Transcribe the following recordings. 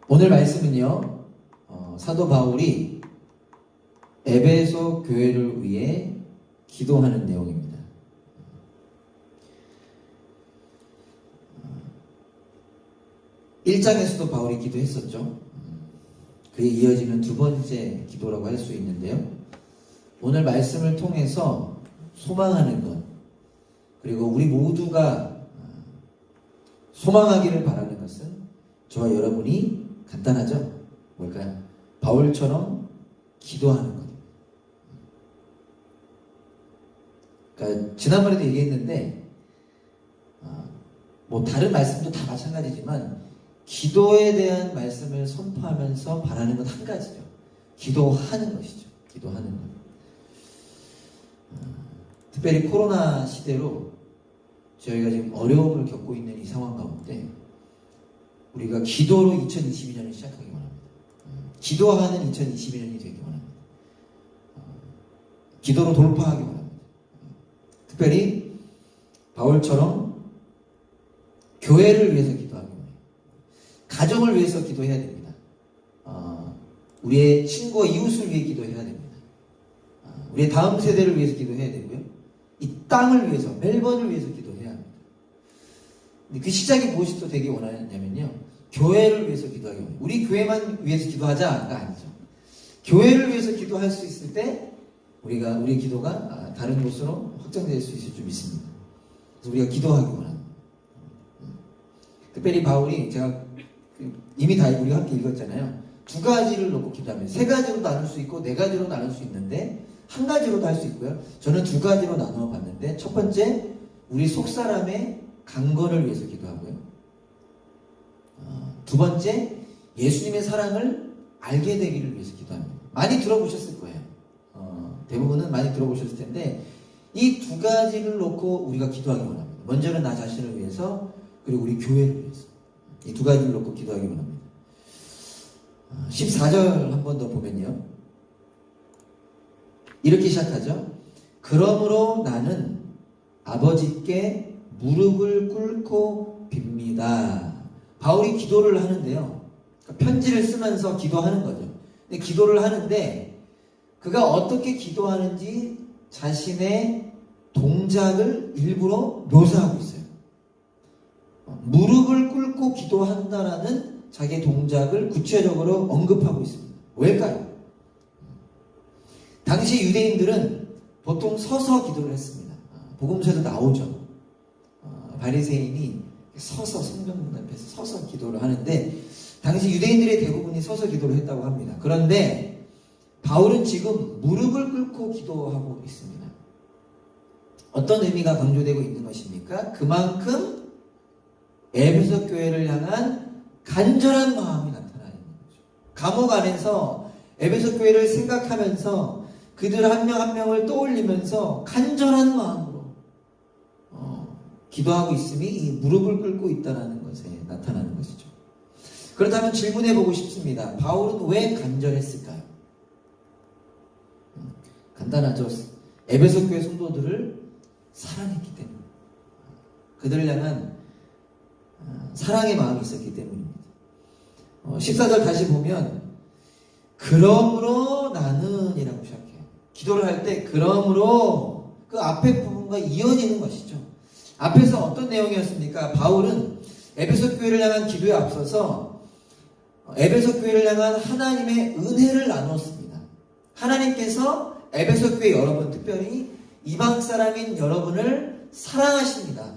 오늘 말씀은요, 사도 바울이 에베소 교회를 위해 기도하는 내용입니다. 1장에서도 바울이 기도했었죠. 그에 이어지는 두 번째 기도라고 할 수 있는데요. 오늘 말씀을 통해서 소망하는 것, 그리고 우리 모두가 소망하기를 바라는 것은 저와 여러분이 간단하죠? 뭘까요? 바울처럼 기도하는 것. 그러니까 지난번에도 얘기했는데 뭐 다른 말씀도 다 마찬가지지만 기도에 대한 말씀을 선포하면서 바라는 건 한 가지죠. 기도하는 것이죠. 기도하는 것. 특별히 코로나 시대로 저희가 지금 어려움을 겪고 있는 이 상황 가운데 우리가 기도로 2022년을 시작하기 원합니다. 기도하는 2022년이 되기 원합니다. 기도로 돌파하기 원합니다. 특별히 바울처럼 교회를 위해서 기도하기 원해요. 가정을 위해서 기도해야 됩니다. 우리의 친구와 이웃을 위해 기도해야 됩니다. 우리의 다음 세대를 위해서 기도해야 되고요. 이 땅을 위해서, 멜번을 위해서 기도해야 합니다. 근데 그 시작이 무엇이 또 되기 원하냐면요. 교회를 위해서 기도하기 원해요. 우리 교회만 위해서 기도하자가 아니죠. 교회를 위해서 기도할 수 있을 때 우리의 기도가 다른 곳으로 확장될 수 있을 줄 믿습니다. 그래서 우리가 기도하기 원합니다. 특별히 바울이 제가 이미 다 우리가 함께 읽었잖아요. 두 가지를 놓고 기도하면 세 가지로 나눌 수 있고 네 가지로 나눌 수 있는데 한 가지로도 할 수 있고요. 저는 두 가지로 나누어 봤는데 첫 번째 우리 속사람의 강건을 위해서 기도하고요. 두 번째 예수님의 사랑을 알게 되기를 위해서 기도합니다. 많이 들어보셨을 거예요. 대부분은 많이 들어보셨을 텐데 이 두 가지를 놓고 우리가 기도하기 원합니다. 먼저는 나 자신을 위해서 그리고 우리 교회를 위해서 이 두 가지를 놓고 기도하기 원합니다. 14절 한 번 더 보면요. 이렇게 시작하죠. 그러므로 나는 아버지께 무릎을 꿇고 빕니다. 바울이 기도를 하는데요. 그러니까 편지를 쓰면서 기도하는 거죠. 근데 기도를 하는데 그가 어떻게 기도하는지 자신의 동작을 일부러 묘사하고 있어요. 무릎을 꿇고 기도한다라는 자기의 동작을 구체적으로 언급하고 있습니다. 왜일까요? 당시 유대인들은 보통 서서 기도를 했습니다. 복음서에도 나오죠. 바리새인이 서서 성경 앞에서 서서 기도를 하는데 당시 유대인들의 대부분이 서서 기도를 했다고 합니다. 그런데 바울은 지금 무릎을 꿇고 기도하고 있습니다. 어떤 의미가 강조되고 있는 것입니까? 그만큼 에베소 교회를 향한 간절한 마음이 나타나는 거죠. 감옥 안에서 에베소 교회를 생각하면서 그들 한 명 한 명을 떠올리면서 간절한 마음으로 기도하고 있음이 이 무릎을 꿇고 있다는 것에 나타나는 것이죠. 그렇다면 질문해 보고 싶습니다. 바울은 왜 간절했을까요? 간단하죠. 에베소 교회 성도들을 사랑했기 때문에 그들을 향한 사랑의 마음이 있었기 때문입니다. 14절 다시 보면 그러므로 나는 이라고 시작해요. 기도를 할 때 그러므로 그 앞에 부분과 이어지는 것이죠. 앞에서 어떤 내용이었습니까? 바울은 에베소 교회를 향한 기도에 앞서서 에베소 교회를 향한 하나님의 은혜를 나누었습니다. 하나님께서 에베소 교회 여러분, 특별히 이방 사람인 여러분을 사랑하십니다.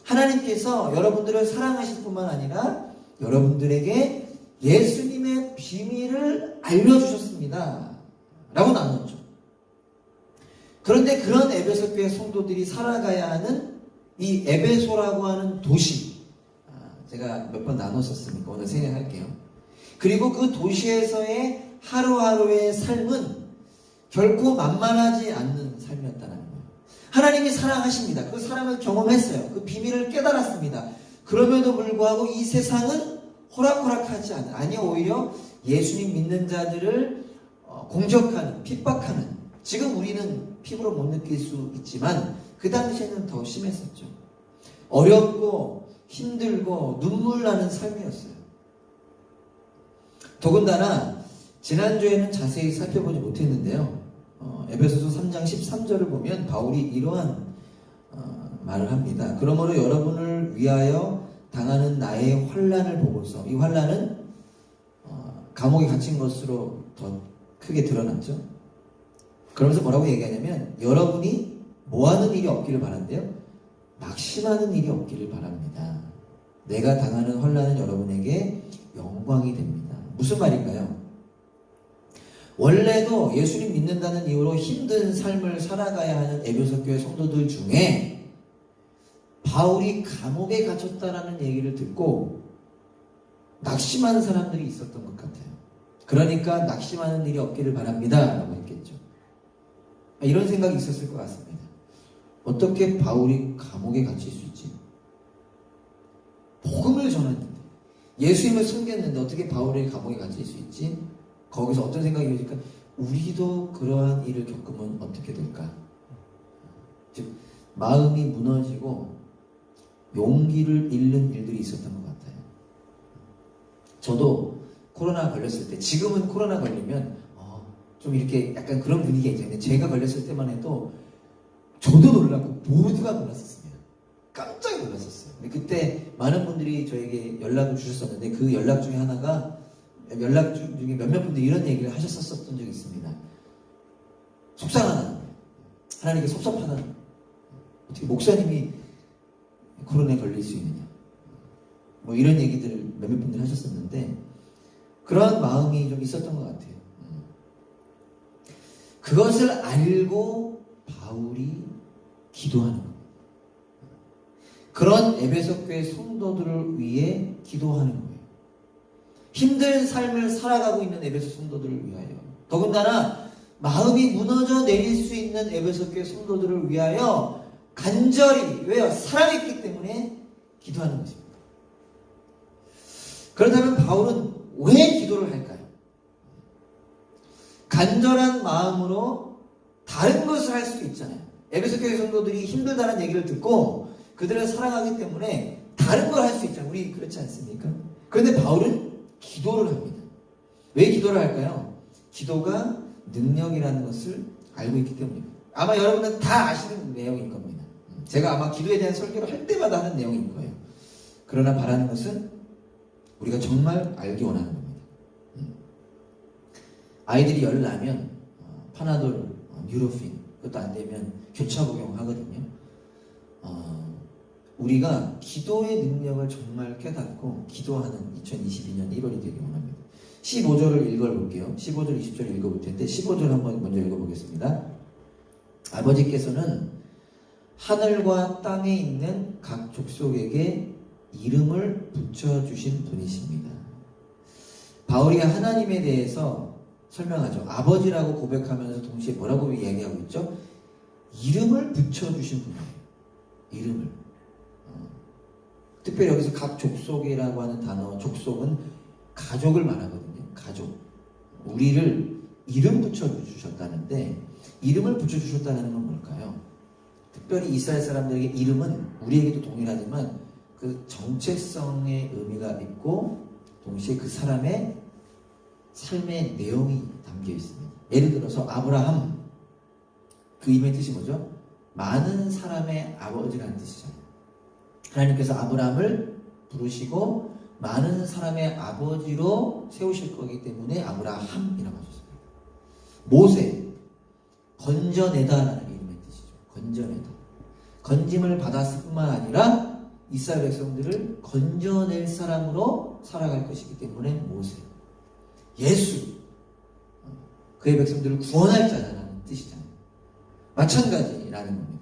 하나님께서 여러분들을 사랑하실 뿐만 아니라 여러분들에게 예수님의 비밀을 알려주셨습니다. 라고 나눴죠. 그런데 그런 에베소 교회 성도들이 살아가야 하는 이 에베소라고 하는 도시, 제가 몇 번 나눴었으니까 오늘 생략할게요. 그리고 그 도시에서의 하루하루의 삶은 결코 만만하지 않는 삶이었다는 거예요. 하나님이 사랑하십니다. 그 사랑을 경험했어요. 그 비밀을 깨달았습니다. 그럼에도 불구하고 이 세상은 호락호락하지 않아요. 아니 오히려 예수님 믿는 자들을 공격하는, 핍박하는, 지금 우리는 피부로 못 느낄 수 있지만 그 당시에는 더 심했었죠. 어렵고 힘들고 눈물 나는 삶이었어요. 더군다나 지난주에는 자세히 살펴보지 못했는데요. 에베소서 3장 13절을 보면 바울이 이러한 말을 합니다. 그러므로 여러분을 위하여 당하는 나의 환난을 보고서, 이 환난은 감옥에 갇힌 것으로 더 크게 드러났죠. 그러면서 뭐라고 얘기하냐면 여러분이 뭐하는 일이 없기를 바란대요. 낙심하는 일이 없기를 바랍니다. 내가 당하는 환난은 여러분에게 영광이 됩니다. 무슨 말인가요? 원래도 예수님 믿는다는 이유로 힘든 삶을 살아가야 하는 에베소 교회 성도들 중에 바울이 감옥에 갇혔다라는 얘기를 듣고 낙심하는 사람들이 있었던 것 같아요. 그러니까 낙심하는 일이 없기를 바랍니다 라고 했겠죠. 이런 생각이 있었을 것 같습니다. 어떻게 바울이 감옥에 갇힐 수 있지? 복음을 전했는데, 예수님을 숨겼는데 어떻게 바울이 감옥에 갇힐 수 있지? 거기서 어떤 생각이 들까? 우리도 그러한 일을 겪으면 어떻게 될까? 즉 마음이 무너지고 용기를 잃는 일들이 있었던 것 같아요. 저도 코로나 걸렸을 때, 지금은 코로나 걸리면 좀 이렇게 약간 그런 분위기가 있잖아요. 제가 걸렸을 때만 해도 저도 놀랐고 모두가 놀랐었습니다. 깜짝 놀랐었어요. 그때 많은 분들이 저에게 연락을 주셨었는데 그 연락 중에 하나가, 연락 중에 몇몇 분들이 이런 얘기를 하셨었던 적이 있습니다. 속상하다는 거예요. 하나님께 섭섭하다는 거예요. 어떻게 목사님이 코로나에 걸릴 수 있느냐, 뭐 이런 얘기들을 몇몇 분들이 하셨었는데 그런 마음이 좀 있었던 것 같아요. 그것을 알고 바울이 기도하는 거예요. 그런 에베소 교회 성도들을 위해 기도하는 거예요. 힘든 삶을 살아가고 있는 에베소 성도들을 위하여, 더군다나 마음이 무너져 내릴 수 있는 에베소 교회 성도들을 위하여 간절히, 왜요? 사랑했기 때문에 기도하는 것입니다. 그렇다면 바울은 왜 기도를 할까요? 간절한 마음으로 다른 것을 할 수도 있잖아요. 에베소 교회 성도들이 힘들다는 얘기를 듣고 그들을 사랑하기 때문에 다른 걸 할 수 있잖아요. 우리 그렇지 않습니까? 그런데 바울은 기도를 합니다. 왜 기도를 할까요? 기도가 능력이라는 것을 알고 있기 때문입니다. 아마 여러분은 다 아시는 내용일 겁니다. 제가 아마 기도에 대한 설교를 할 때마다 하는 내용일 거예요. 그러나 바라는 것은 우리가 정말 알기 원하는 겁니다. 아이들이 열 나면 파나돌, 뉴로핀, 그것도 안 되면 교차 복용하거든요. 우리가 기도의 능력을 정말 깨닫고 기도하는 2022년 1월이 되기 원합니다. 15절을 읽어볼게요. 15절, 20절 읽어볼 텐데 15절 한번 먼저 읽어보겠습니다. 아버지께서는 하늘과 땅에 있는 각 족속에게 이름을 붙여주신 분이십니다. 바울이 하나님에 대해서 설명하죠. 아버지라고 고백하면서 동시에 뭐라고 이야기하고 있죠? 이름을 붙여주신 분이에요. 이름을. 특별히 여기서 각 족속이라고 하는 단어, 족속은 가족을 말하거든요. 가족. 우리를 이름 붙여주셨다는데, 이름을 붙여주셨다는 건 뭘까요? 특별히 이스라엘 사람들에게 이름은 우리에게도 동일하지만 그 정체성의 의미가 있고 동시에 그 사람의 삶의 내용이 담겨 있습니다. 예를 들어서 아브라함, 그 이름의 뜻이 뭐죠? 많은 사람의 아버지라는 뜻이잖아요. 하나님께서 아브라함을 부르시고 많은 사람의 아버지로 세우실 거기 때문에 아브라함이라고 하셨습니다. 모세, 건져내다라는 이름의 뜻이죠. 건져내다. 건짐을 받았을 뿐만 아니라 이스라엘 백성들을 건져낼 사람으로 살아갈 것이기 때문에 모세. 예수, 그의 백성들을 구원할 자라는 뜻이잖아요. 마찬가지라는 겁니다.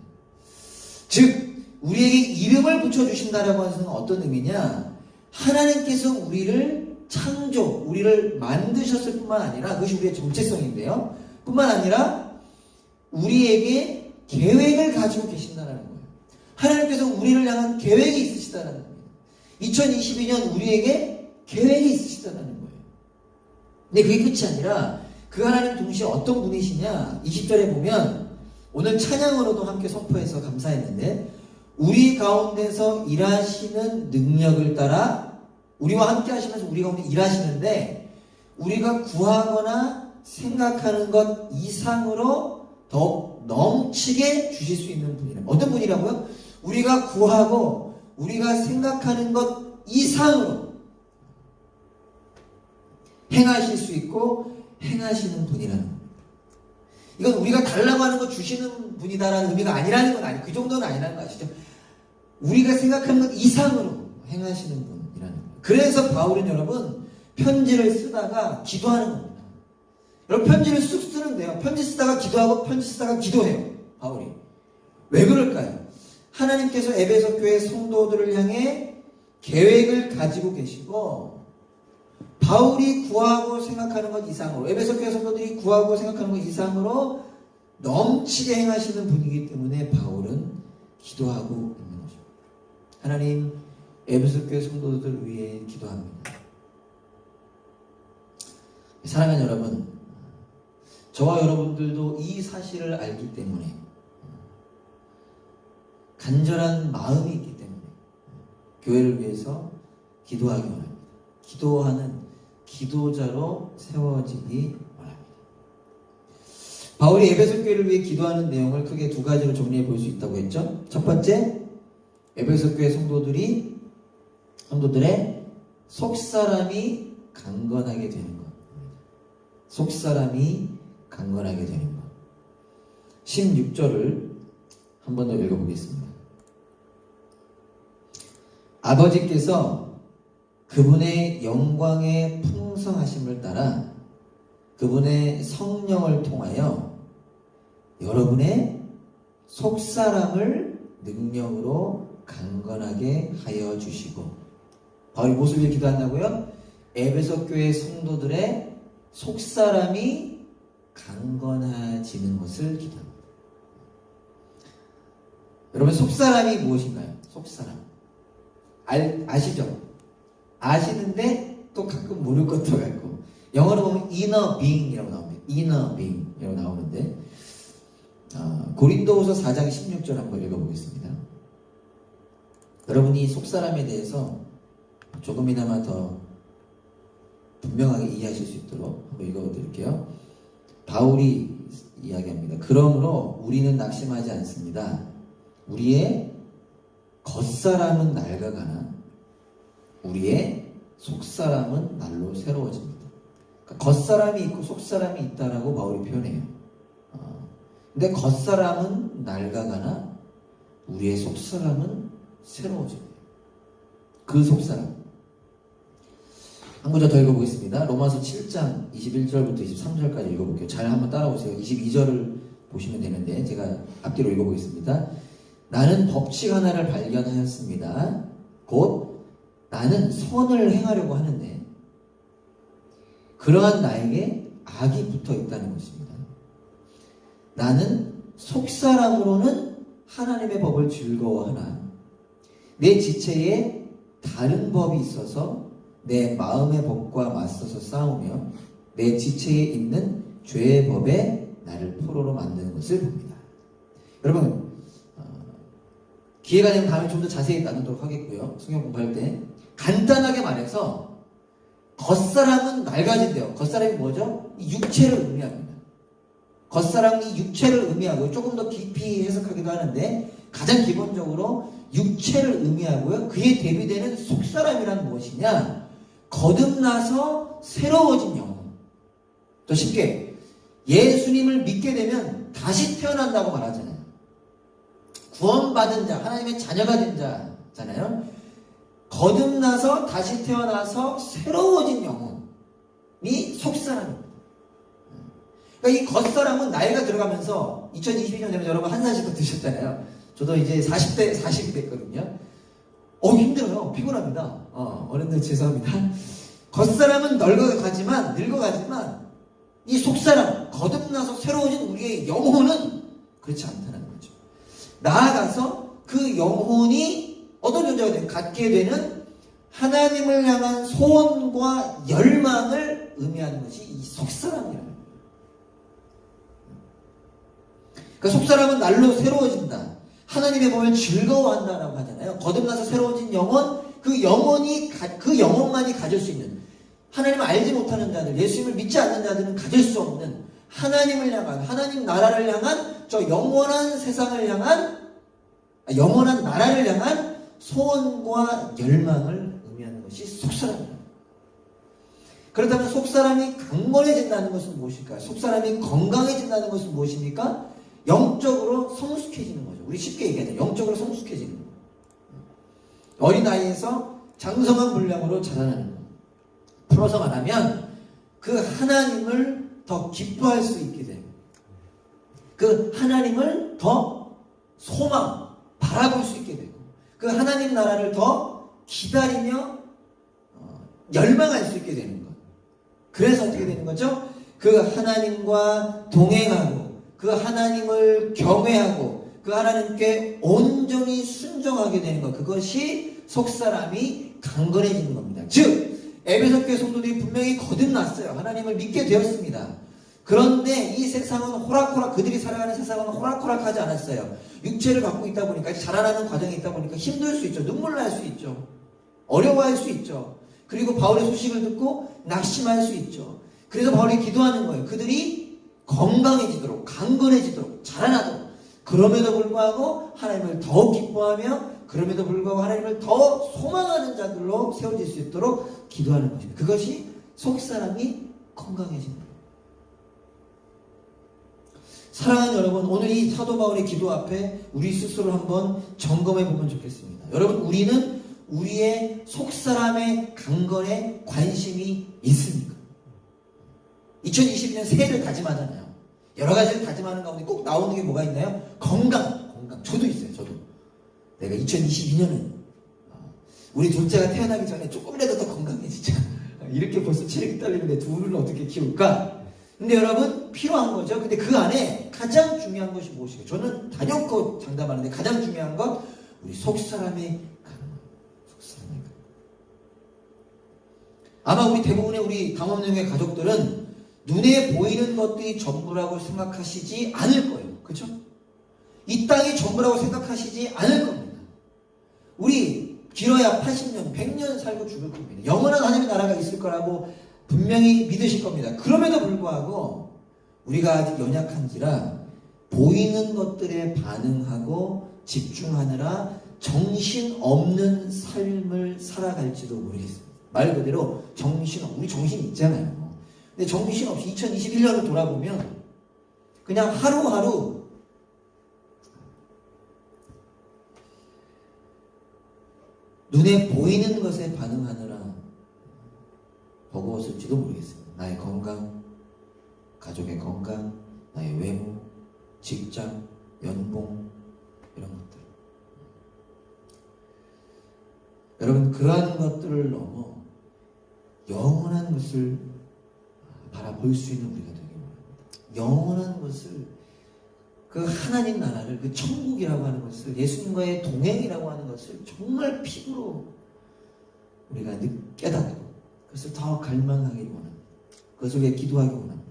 즉 우리에게 이름을 붙여주신다라고 하는 것은 어떤 의미냐? 하나님께서 우리를 창조, 우리를 만드셨을 뿐만 아니라, 그것이 우리의 정체성인데요, 뿐만 아니라 우리에게 계획을 가지고 계신다는 거예요. 하나님께서 우리를 향한 계획이 있으시다는 겁니다. 2022년 우리에게 계획이 있으시다는 거예요. 근데 그게 끝이 아니라 그 하나님 동시에 어떤 분이시냐? 20절에 보면, 오늘 찬양으로도 함께 선포해서 감사했는데, 우리 가운데서 일하시는 능력을 따라 우리와 함께 하시면서 우리 가운데 일하시는데, 우리가 구하거나 생각하는 것 이상으로 더욱 넘치게 주실 수 있는 분이라면, 어떤 분이라고요? 우리가 구하고 우리가 생각하는 것 이상으로 행하실 수 있고 행하시는 분이라는 겁니다. 이건 우리가 달라고 하는 거 주시는 분이다라는 의미가 아니라는 건 아니에요. 그 정도는 아니라는 거 아시죠? 우리가 생각하는 것 이상으로 행하시는 분이라는 거예요. 그래서 바울은 여러분 편지를 쓰다가 기도하는 겁니다. 여러분 편지를 쑥 쓰는데요. 편지 쓰다가 기도하고 편지 쓰다가 기도해요. 바울이. 왜 그럴까요? 하나님께서 에베소 교회 성도들을 향해 계획을 가지고 계시고 바울이 구하고 생각하는 것 이상으로, 에베소 교회 성도들이 구하고 생각하는 것 이상으로 넘치게 행하시는 분이기 때문에 바울은 기도하고 있는 것입니다. 하나님, 에베소 교회 성도들 위해 기도합니다. 사랑하는 여러분, 저와 여러분들도 이 사실을 알기 때문에 간절한 마음이 있기 때문에 교회를 위해서 기도하기 원합니다. 기도하는 기도자로 세워지기 원합니다. 바울이 에베소 교회를 위해 기도하는 내용을 크게 두 가지로 정리해 볼 수 있다고 했죠. 첫 번째, 에베소 교회 성도들의 속사람이 강건하게 되는 것. 속사람이 강건하게 되는 것. 16절을 한 번 더 읽어보겠습니다. 아버지께서 그분의 영광의 풍성하심을 따라 그분의 성령을 통하여 여러분의 속사람을 능력으로 강건하게 하여 주시고, 바울이 무엇을 위해 기도한다고요? 에베소 교회 성도들의 속사람이 강건해지는 것을 기도합니다. 여러분 속사람이 무엇인가요? 속사람 아시죠? 아시는데 또 가끔 모를 것도 같고, 영어로 보면 inner being이라고 나옵니다. inner being이라고 나오는데 고린도후서 4장 16절 한번 읽어보겠습니다. 여러분이 속사람에 대해서 조금이나마 더 분명하게 이해하실 수 있도록 한번 읽어드릴게요. 바울이 이야기합니다. 그러므로 우리는 낙심하지 않습니다. 우리의 겉사람은 낡아가나 우리의 속사람은 날로 새로워집니다. 그러니까 겉사람이 있고 속사람이 있다라고 바울이 표현해요. 근데 겉사람은 낡아가나 우리의 속사람은 새로워집니다. 그 속사람. 한 구절 더 읽어보겠습니다. 로마서 7장 21절부터 23절까지 읽어볼게요. 잘 한번 따라오세요. 22절을 보시면 되는데 제가 앞뒤로 읽어보겠습니다. 나는 법칙 하나를 발견하였습니다. 곧 나는 선을 행하려고 하는데 그러한 나에게 악이 붙어 있다는 것입니다. 나는 속사람으로는 하나님의 법을 즐거워하나 내 지체에 다른 법이 있어서 내 마음의 법과 맞서서 싸우며 내 지체에 있는 죄의 법에 나를 포로로 만드는 것을 봅니다. 여러분 기회가 되면 다음에 좀 더 자세히 나누도록 하겠고요. 성경 공부할 때 간단하게 말해서 겉사람은 낡아진대요. 겉사람이 뭐죠? 이 육체를 의미합니다. 겉사람이 육체를 의미하고 조금 더 깊이 해석하기도 하는데 가장 기본적으로 육체를 의미하고요. 그에 대비되는 속사람이란 무엇이냐? 거듭나서 새로워진 영혼. 더 쉽게 예수님을 믿게 되면 다시 태어난다고 말하잖아요. 구원받은 자, 하나님의 자녀가 된 자잖아요. 거듭나서 다시 태어나서 새로워진 영혼이 속사람입니다. 그러니까 이 겉사람은 나이가 들어가면서 2022년 되면 여러분 한 살씩 더 드셨잖아요. 저도 이제 40이 됐거든요. 힘들어요. 피곤합니다. 어른들 죄송합니다. 겉사람은 늙어가지만 이 속사람, 거듭나서 새로워진 우리의 영혼은 그렇지 않다는 거죠. 나아가서 그 영혼이 어떤 존재가 갖게 되는 하나님을 향한 소원과 열망을 의미하는 것이 이 속사람이라는 거예요. 그러니까 속사람은 날로 새로워진다. 하나님의 법을 즐거워한다라고 하잖아요. 거듭나서 새로워진 영혼, 그 영혼만이 가질 수 있는 하나님을 알지 못하는 자들, 예수님을 믿지 않는 자들은 가질 수 없는 하나님을 향한, 하나님 나라를 향한 저 영원한 세상을 향한, 영원한 나라를 향한 소원과 열망을 의미하는 것이 속사람입니다. 그렇다면 속사람이 강건해진다는 것은 무엇일까요? 속사람이 건강해진다는 것은 무엇입니까? 영적으로 성숙해지는 거죠. 우리 쉽게 얘기하자. 영적으로 성숙해지는 거예요. 어린 나이에서 장성한 분량으로 자라나는 것. 풀어서 말하면 그 하나님을 더 기뻐할 수 있게 돼요. 그 하나님을 더 소망, 바라볼 수 있게 되고 그 하나님 나라를 더 기다리며 열망할 수 있게 되는 것. 그래서 어떻게 되는 거죠? 그 하나님과 동행하고 그 하나님을 경외하고 그 하나님께 온전히 순종하게 되는 것. 그것이 속사람이 강건해지는 겁니다. 즉 에베소 교회 성도들이 분명히 거듭났어요. 하나님을 믿게 되었습니다. 그런데 이 세상은 호락호락, 그들이 살아가는 세상은 호락호락하지 않았어요. 육체를 갖고 있다 보니까, 자라나는 과정이 있다 보니까 힘들 수 있죠. 눈물 날 수 있죠. 어려워할 수 있죠. 그리고 바울의 소식을 듣고 낙심할 수 있죠. 그래서 바울이 기도하는 거예요. 그들이 건강해지도록, 강건해지도록, 자라나도록. 그럼에도 불구하고 하나님을 더 기뻐하며 그럼에도 불구하고 하나님을 더 소망하는 자들로 세워질 수 있도록 기도하는 것입니다. 그것이 속사람이 건강해집니다. 사랑하는 여러분, 오늘 이 사도 바울의 기도 앞에 우리 스스로 한번 점검해 보면 좋겠습니다. 여러분, 우리는 우리의 속사람의 강건에 관심이 있습니까? 2022년 새해를 다짐하잖아요. 여러 가지를 다짐하는 가운데 꼭 나오는 게 뭐가 있나요? 건강. 저도 있어요. 저도. 내가 2022년은 우리 둘째가 태어나기 전에 조금이라도 더 건강해지자. 이렇게 벌써 체력이 딸리는데 둘을 어떻게 키울까? 근데 여러분, 필요한 거죠. 근데 그 안에 가장 중요한 것이 무엇이에요? 저는 단연코 장담하는데 가장 중요한 건 우리 속사람의 강건. 속사람의 강건. 아마 우리 대부분의 우리 당원령의 가족들은 눈에 보이는 것들이 전부라고 생각하시지 않을 거예요. 그렇죠? 이 땅이 전부라고 생각하시지 않을 겁니다. 우리 길어야 80년, 100년 살고 죽을 겁니다. 영원한 하나님의 나라가 있을 거라고 분명히 믿으실 겁니다. 그럼에도 불구하고 우리가 아직 연약한지라 보이는 것들에 반응하고 집중하느라 정신없는 삶을 살아갈지도 모르겠습니다. 말 그대로 우리 정신 있잖아요. 근데 정신없이 2021년을 돌아보면 그냥 하루하루 눈에 보이는 것에 반응하느라 버거웠을지도 모르겠습니다. 나의 건강, 가족의 건강, 나의 외모, 직장, 연봉, 이런 것들. 여러분, 그러한 것들을 넘어 영원한 것을 바라볼 수 있는 우리가 되기 바랍니다. 영원한 것을, 그 하나님 나라를, 그 천국이라고 하는 것을, 예수님과의 동행이라고 하는 것을 정말 피부로 우리가 깨닫고 그것을 더 갈망하기를 원합니다. 그것을 위해 기도하기 원합니다.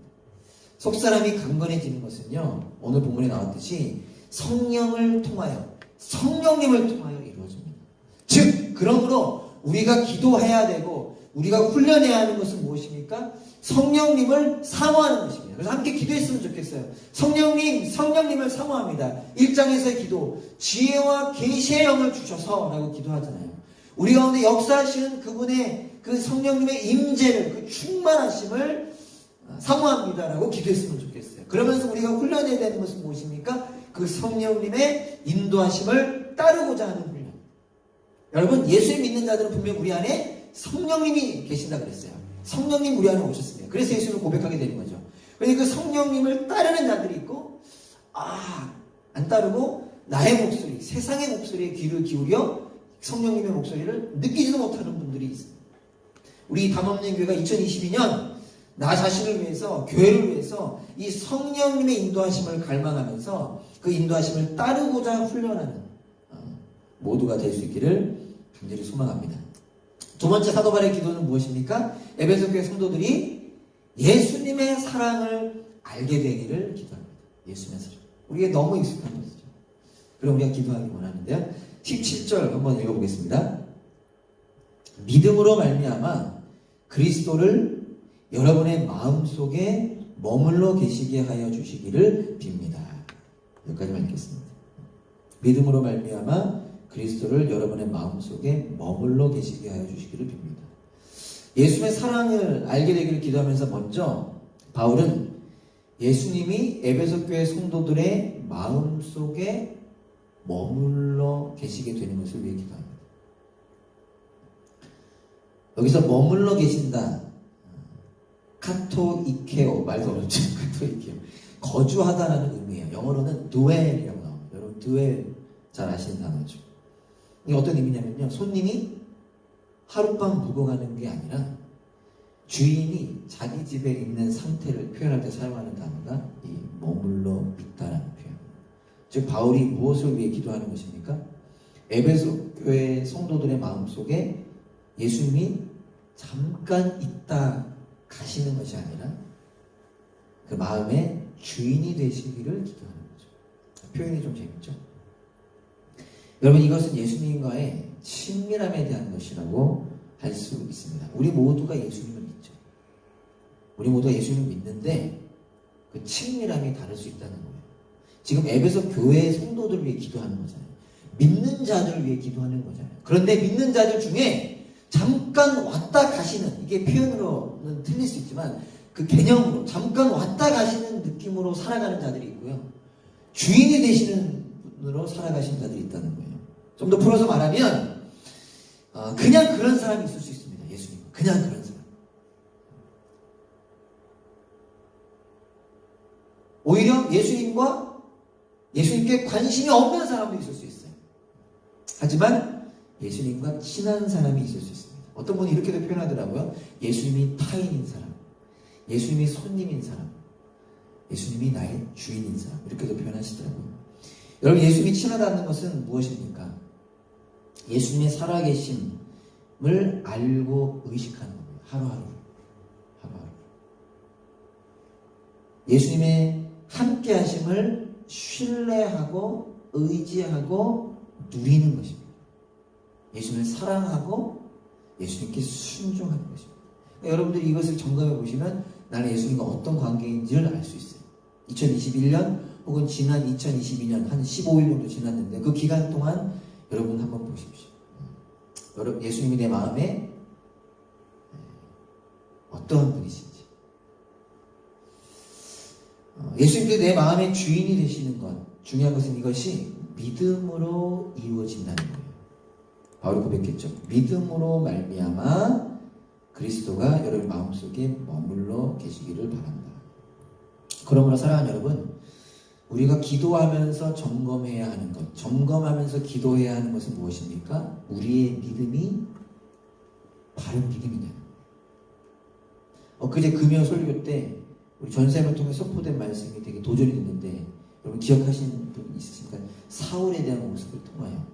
속사람이 강건해지는 것은요, 오늘 본문에 나왔듯이 성령을 통하여, 성령님을 통하여 이루어집니다. 즉, 그러므로 우리가 기도해야 되고 우리가 훈련해야 하는 것은 무엇입니까? 성령님을 사모하는 것입니다. 그래서 함께 기도했으면 좋겠어요. 성령님을 사모합니다. 1장에서의 기도, 지혜와 계시의 영을 주셔서 라고 기도하잖아요. 우리 가운데 역사하시는 그분의 그 성령님의 임재를, 그 충만하심을 사모합니다라고 기도했으면 좋겠어요. 그러면서 우리가 훈련해야 되는 것은 무엇입니까? 그 성령님의 인도하심을 따르고자 하는 훈련. 여러분, 예수를 믿는 자들은 분명 우리 안에 성령님이 계신다 그랬어요. 성령님 우리 안에 오셨습니다. 그래서 예수를 고백하게 되는 거죠. 그러니까 그 성령님을 따르는 자들이 있고, 안 따르고 나의 목소리, 세상의 목소리에 귀를 기울여 성령님의 목소리를 느끼지도 못하는 분들이 있습니다. 우리 담원령 교회가 2022년 나 자신을 위해서, 교회를 위해서 이 성령님의 인도하심을 갈망하면서 그 인도하심을 따르고자 훈련하는 모두가 될 수 있기를 간절히 소망합니다. 두 번째 사도 바울의 기도는 무엇입니까? 에베소 교회 성도들이 예수님의 사랑을 알게 되기를 기도합니다. 예수님의 사랑. 우리가 너무 익숙한 것이죠. 그럼 우리가 기도하기 원하는데요. 17절 한번 읽어보겠습니다. 믿음으로 말미암아 그리스도를 여러분의 마음속에 머물러 계시게 하여 주시기를 빕니다. 여기까지만 읽겠습니다. 믿음으로 말미암아 그리스도를 여러분의 마음속에 머물러 계시게 하여 주시기를 빕니다. 예수님의 사랑을 알게 되기를 기도하면서 먼저 바울은 예수님이 에베소 교회 성도들의 마음속에 머물러 계시게 되는 것을 위해 기도합니다. 여기서 머물러 계신다. 카토이케오, 말도 어렵죠. 카토이케오. 거주하다라는 의미예요. 영어로는 dwell이라고 나옵니다. 여러분 dwell 잘 아시는 단어죠. 이게 어떤 의미냐면요. 손님이 하룻밤 묵어가는 게 아니라 주인이 자기 집에 있는 상태를 표현할 때 사용하는 단어가 이 머물러 있다라는 표현. 즉 바울이 무엇을 위해 기도하는 것입니까? 에베소 교회 성도들의 마음속에 예수님이 잠깐 있다 가시는 것이 아니라 그 마음의 주인이 되시기를 기도하는 거죠. 표현이 좀 재밌죠? 여러분 이것은 예수님과의 친밀함에 대한 것이라고 할 수 있습니다. 우리 모두가 예수님을 믿죠. 우리 모두가 예수님을 믿는데 그 친밀함이 다를 수 있다는 거예요. 지금 에베소 교회의 성도들을 위해 기도하는 거잖아요. 믿는 자들을 위해 기도하는 거잖아요. 그런데 믿는 자들 중에 잠깐 왔다 가시는, 이게 표현으로는 틀릴 수 있지만 그 개념으로 잠깐 왔다 가시는 느낌으로 살아가는 자들이 있고요. 주인이 되시는 분으로 살아가시는 자들이 있다는 거예요. 좀 더 풀어서 말하면 그냥 그런 사람이 있을 수 있습니다. 예수님. 그냥 그런 사람. 오히려 예수님께 관심이 없는 사람도 있을 수 있어요. 하지만 예수님과 친한 사람이 있을 수 있습니다. 어떤 분이 이렇게도 표현하더라고요. 예수님이 타인인 사람, 예수님이 손님인 사람, 예수님이 나의 주인인 사람, 이렇게도 표현하시더라고요. 여러분 예수님이 친하다는 것은 무엇입니까? 예수님의 살아계심을 알고 의식하는 겁니다. 하루하루. 예수님의 함께하심을 신뢰하고 의지하고 누리는 것입니다. 예수님을 사랑하고 예수님께 순종하는 것입니다. 그러니까 여러분들이 이것을 점검해 보시면 나는 예수님과 어떤 관계인지를 알 수 있어요. 2021년 혹은 지난 2022년 한 15일 정도 지났는데 그 기간 동안 여러분 한번 보십시오. 여러분 예수님이 내 마음에 어떠한 분이신지, 예수님께 내 마음의 주인이 되시는 것, 중요한 것은 이것이 믿음으로 이루어진다는 거예요. 바울이 고백했죠. 믿음으로 말미암아 그리스도가 여러분 마음속에 머물러 계시기를 바랍니다. 그러므로 사랑하는 여러분, 우리가 기도하면서 점검해야 하는 것, 점검하면서 기도해야 하는 것은 무엇입니까? 우리의 믿음이 바른 믿음이냐. 엊그제 금요 설교 때 우리 전생을 통해 선포된 말씀이 되게 도전이 됐는데 여러분 기억하시는 분 있으십니까? 사울에 대한 모습을 통하여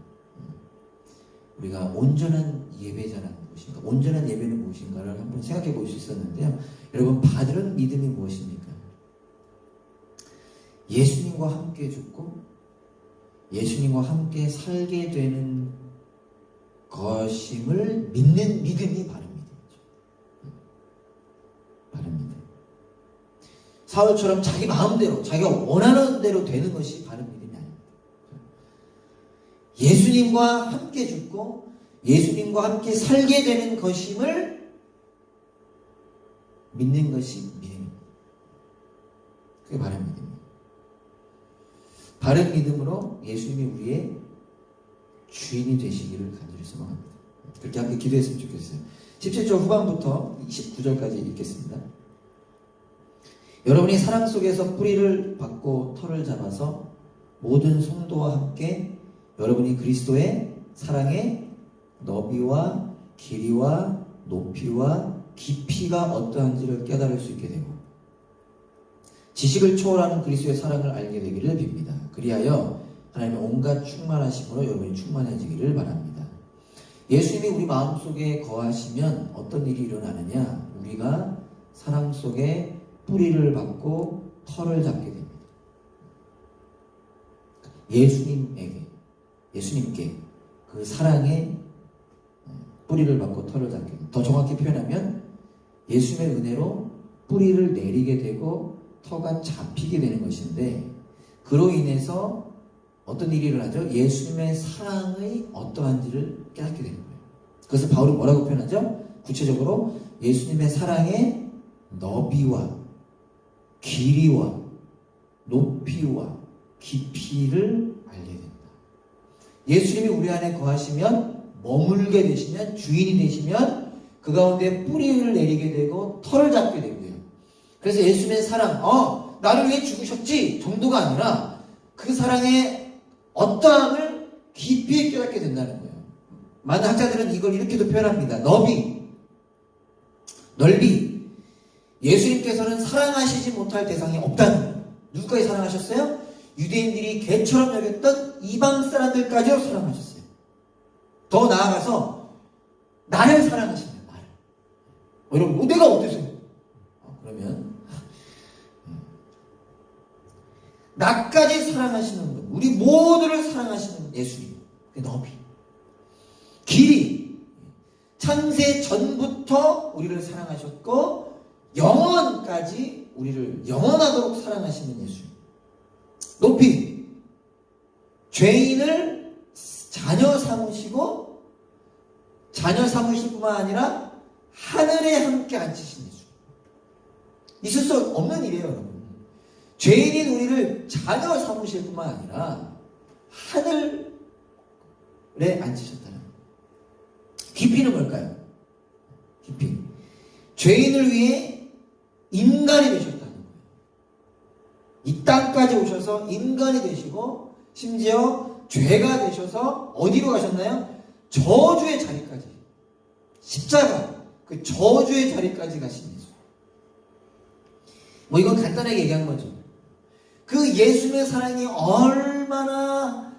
우리가 온전한 예배자라는 무엇인가, 온전한 예배는 무엇인가를 한번 생각해 볼 수 있었는데요. 여러분 바른 믿음이 무엇입니까? 예수님과 함께 죽고 예수님과 함께 살게 되는 것임을 믿는 믿음이 바른 믿음이죠. 바른 믿음. 사울처럼 자기 마음대로, 자기가 원하는 대로 되는 것이 바른 믿음이 아닙니다. 예수님과 함께 죽고 예수님과 함께 살게 되는 것임을 믿는 것이 믿음입니다. 그게 바른 믿음입니다. 바른 믿음으로 예수님이 우리의 주인이 되시기를 간절히 소망합니다. 그렇게 함께 기도했으면 좋겠어요. 17절 후반부터 29절까지 읽겠습니다. 여러분이 사랑 속에서 뿌리를 받고 털을 잡아서 모든 성도와 함께 여러분이 그리스도의 사랑의 너비와 길이와 높이와 깊이가 어떠한지를 깨달을 수 있게 되고 지식을 초월하는 그리스도의 사랑을 알게 되기를 빕니다. 그리하여 하나님의 온갖 충만하심으로 여러분이 충만해지기를 바랍니다. 예수님이 우리 마음속에 거하시면 어떤 일이 일어나느냐? 우리가 사랑 속에 뿌리를 받고 털을 잡게 됩니다. 예수님께 그 사랑의 뿌리를 받고 털을 잡게 됩니다. 더 정확히 표현하면 예수님의 은혜로 뿌리를 내리게 되고 터가 잡히게 되는 것인데, 그로 인해서 어떤 일이 일어나죠? 예수님의 사랑의 어떠한지를 깨닫게 되는 거예요. 그것을 바울은 뭐라고 표현하죠? 구체적으로 예수님의 사랑의 너비와 길이와 높이와 깊이를 알게 된다. 예수님이 우리 안에 거하시면, 머물게 되시면, 주인이 되시면 그 가운데 뿌리를 내리게 되고 털을 잡게 되고요. 그래서 예수님의 사랑, 나를 위해 죽으셨지 정도가 아니라 그 사랑의 어떠함을 깊이 깨닫게 된다는 거예요. 많은 학자들은 이걸 이렇게도 표현합니다. 넓이. 예수님께서는 사랑하시지 못할 대상이 없다는 거예요. 누구까지 사랑하셨어요? 유대인들이 개처럼 여겼던 이방 사람들까지도 사랑하셨어요. 더 나아가서 나를 사랑하십니다. 나를. 여러분, 내가 어떠세요? 그러면 나까지 사랑하시는 분, 우리 모두를 사랑하시는 예수님. 그 너비. 길이. 창세 전부터 우리를 사랑하셨고 영원까지 우리를 영원하도록 사랑하시는 예수. 높이. 죄인을 자녀 삼으시고 자녀 삼으실 뿐만 아니라 하늘에 함께 앉히신 예수. 있을 수 없는 일이에요, 여러분. 죄인인 우리를 자녀 삼으실 뿐만 아니라 하늘에 앉히셨다는 거예요. 깊이는 뭘까요? 깊이. 죄인을 위해 인간이 되셨다는 거예요. 이 땅까지 오셔서 인간이 되시고 심지어 죄가 되셔서 어디로 가셨나요? 저주의 자리까지. 십자가, 그 저주의 자리까지 가신 예수. 이건 간단하게 얘기한 거죠. 그 예수님의 사랑이 얼마나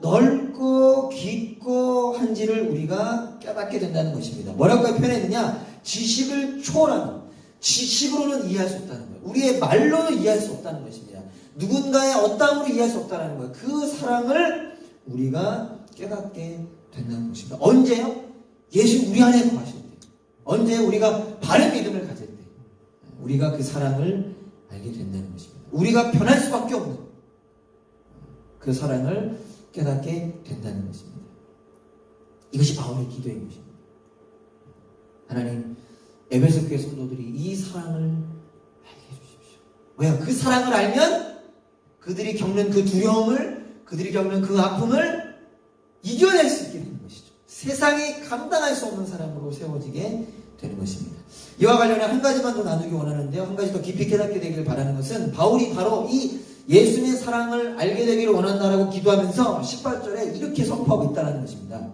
넓고 깊고 한지를 우리가 깨닫게 된다는 것입니다. 뭐라고 표현했느냐? 지식을 초월하는, 지식으로는 이해할 수 없다는 거예요. 우리의 말로는 이해할 수 없다는 것입니다. 누군가의 어떠함으로 이해할 수 없다는 거예요. 그 사랑을 우리가 깨닫게 된다는 것입니다. 언제요? 예수 우리 안에 거하실 때. 언제? 우리가 바른 믿음을 가질 때. 우리가 그 사랑을 알게 된다는 것입니다. 우리가 변할 수밖에 없는 그 사랑을 깨닫게 된다는 것입니다. 이것이 바울의 기도인 것입니다. 하나님, 에베소 교회 성도들이 이 사랑을 알게 해주십시오. 왜요? 그 사랑을 알면 그들이 겪는 그 두려움을, 그들이 겪는 그 아픔을 이겨낼 수 있게 되는 것이죠. 세상이 감당할 수 없는 사람으로 세워지게 되는 것입니다. 이와 관련해 한 가지만 더 나누기 원하는데요. 한 가지 더 깊이 깨닫게 되기를 바라는 것은, 바울이 바로 이 예수님의 사랑을 알게 되기를 원한다라고 기도하면서 18절에 이렇게 선포하고 있다는 것입니다.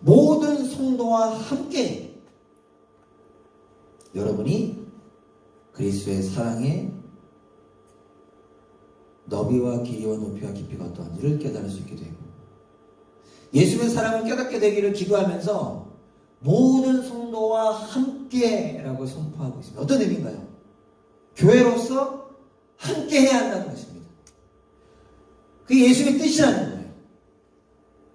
모든 성도와 함께 여러분이 그리스도의 사랑의 너비와 길이와 높이와 깊이가 어떠한지를 깨달을 수 있게 되고, 예수님의 사랑을 깨닫게 되기를 기도하면서 모든 성도와 함께라고 선포하고 있습니다. 어떤 의미인가요? 교회로서 함께 해야 한다는 것입니다. 그게 예수님의 뜻이라는 거예요.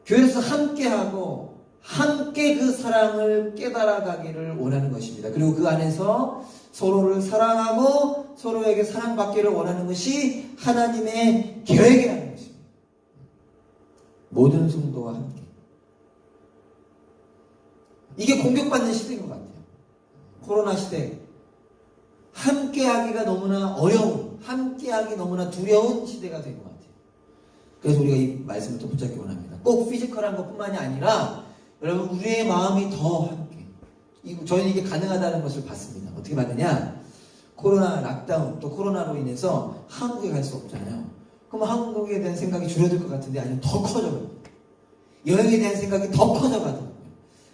교회에서 함께하고 함께 그 사랑을 깨달아가기를 원하는 것입니다. 그리고 그 안에서 서로를 사랑하고 서로에게 사랑받기를 원하는 것이 하나님의 계획이라는 것입니다. 모든 성도와 함께. 이게 공격받는 시대인 것 같아요. 코로나 시대. 함께하기가 너무나 어려운, 함께하기 너무나 두려운 시대가 된 것 같아요. 그래서 우리가 이 말씀을 또 붙잡기 원합니다. 꼭 피지컬한 것뿐만이 아니라 여러분, 우리의 마음이 더 함께. 저희는 이게 가능하다는 것을 봤습니다. 어떻게 봤느냐? 코로나 락다운, 또 코로나로 인해서 한국에 갈 수 없잖아요. 그럼 한국에 대한 생각이 줄어들 것 같은데, 아니면 더 커져요. 여행에 대한 생각이 더 커져가더라고요.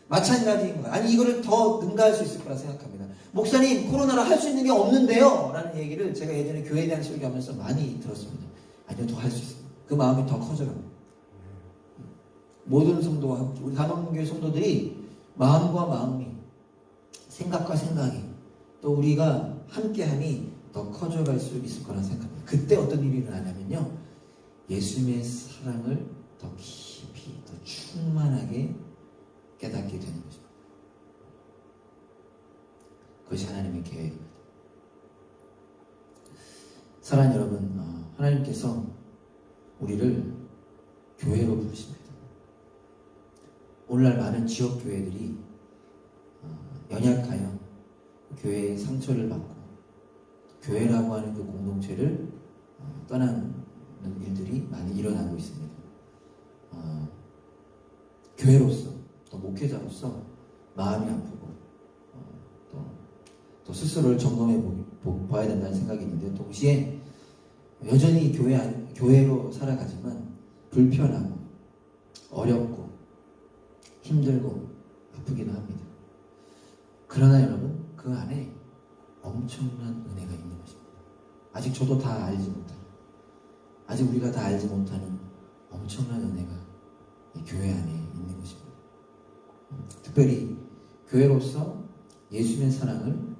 마찬가지인 거예요. 아니, 이거를 더 능가할 수 있을 거라 생각합니다. 목사님, 코로나로 할 수 있는 게 없는데요? 라는 얘기를 제가 예전에 교회에 대한 설교하면서 많이 들었습니다. 아니요, 더 할 수 있습니다. 그 마음이 더 커져갑니다. 모든 성도와 함께, 우리 감암교회 성도들이 마음과 마음이, 생각과 생각이, 또 우리가 함께함이 더 커져갈 수 있을 거라 생각합니다. 그때 어떤 일이 일어나냐면요, 예수님의 사랑을 더 깊이, 더 충만하게 깨닫게 되는 것입니다. 그것이 하나님의 계획입니다. 사랑하는 여러분, 하나님께서 우리를 교회로 부르십니다. 오늘날 많은 지역 교회들이 연약하여 교회의 상처를 받고 교회라고 하는 그 공동체를 떠나는 일들이 많이 일어나고 있습니다. 교회로서 또 목회자로서 마음이 아프고 또 스스로를 점검해 봐야 된다는 생각이 있는데, 동시에 여전히 교회로 살아가지만 불편하고 어렵고 힘들고 아프기도 합니다. 그러나 여러분, 그 안에 엄청난 은혜가 있는 것입니다. 아직 저도 다 알지 못하는, 아직 우리가 다 알지 못하는 엄청난 은혜가 이 교회 안에 있는 것입니다. 특별히 교회로서 예수님의 사랑을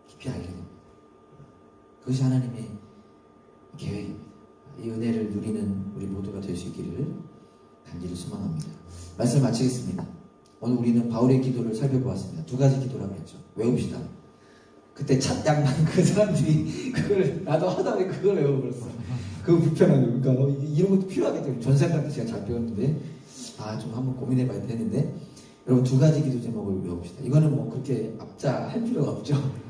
깊이 알게 됩니다. 그것이 하나님의 계획입니다. 이 은혜를 누리는 우리 모두가 될 수 있기를 간절히 소망합니다. 말씀을 마치겠습니다. 오늘 우리는 바울의 기도를 살펴보았습니다. 두 가지 기도라고 했죠. 외웁시다. 그때 찻양만 그 사람들이 그걸 나도 하다 보니 그걸 외워버렸어. 그거 불편하네. 그러니까 이런 것도 필요하겠죠. 전생각 때 제가 잘 배웠는데 좀 한번 고민해봐야 되는데, 여러분 두 가지 기도 제목을 외웁시다. 이거는 뭐 그렇게 앞자할 필요가 없죠.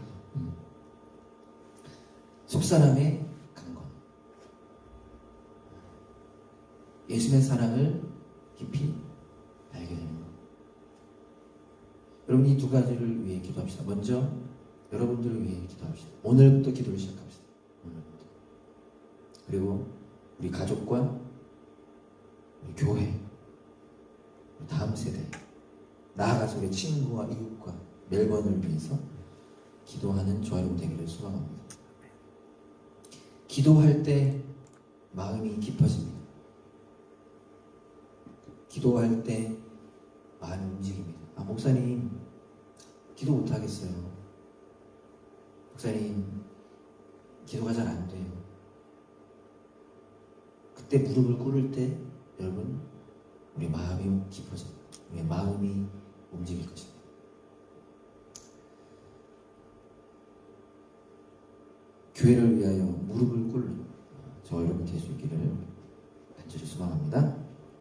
속사람의 강건, 예수님의 사랑을 깊이 알게 되는 것. 여러분 이 두 가지를 위해 기도합시다. 먼저 여러분들을 위해 기도합시다. 오늘부터 기도를 시작합시다. 오늘부터. 그리고 우리 가족과 우리 교회, 우리 다음 세대, 나아가서 우리 친구와 이웃과 멜번을 위해서 기도하는 저와 여러분 되기를 소망합니다. 기도할 때 마음이 깊어집니다. 기도할 때 마음이 움직입니다. 목사님 기도 못하겠어요. 목사님 기도가 잘 안 돼요. 그때 무릎을 꿇을 때 여러분 우리 마음이 깊어집니다. 우리 마음이 움직일 것입니다. 교회를 위하여 무릎을 꿇는 저 여러분 될 수 있기를 간절히 소망합니다.